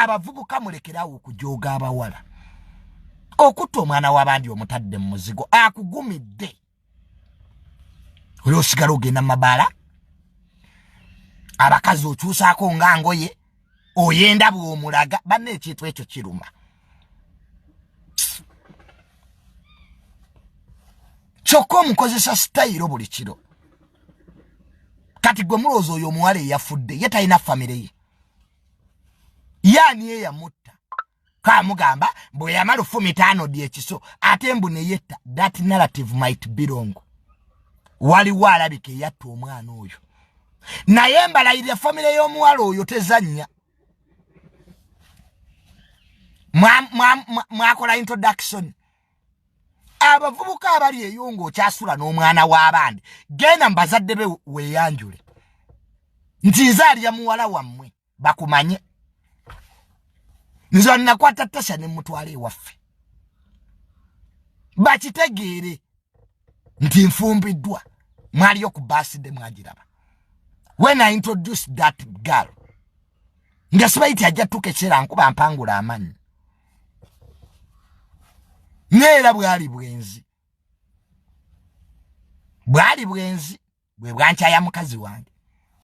abavubuka mulekerawo okujooga abawala okutta omwana w'abandi omutadde mu muzigo akugumidde olyosigala ogenda mabaala abakazi okyusaako nga ngoye oyenda bw'omulaga banne ekintu ekyo kiruma kyokka omukozesa sitayiro buli kiro kati gwe mulowooza oyo omuwala eyafudde ye talina famire ye yaani ye yamutta kamugamba bwe yamala 15 ekiso ate mbu ne yetta that narrative might be wrong waliwo alabika eyatta omwana oyo naye mbalayirira famire y'omuwala oyo tezannya mwakola introduction abavubuka abali eyo ng'okyasula n'omwana w'abandi genda mbazadde be weeyanjule nti nze alya muwala wammwe bakumanye nze nakwata tasha ne mutwala ewaffe bakitegeere nti nfumbiddwa mwaliyo ku birthday mwagiraba when I introduced that girl nga sibaiti ajja tukekera nkuba mpangula amanyi neera bwali bwenzi bwe bwanca ya mukazi wange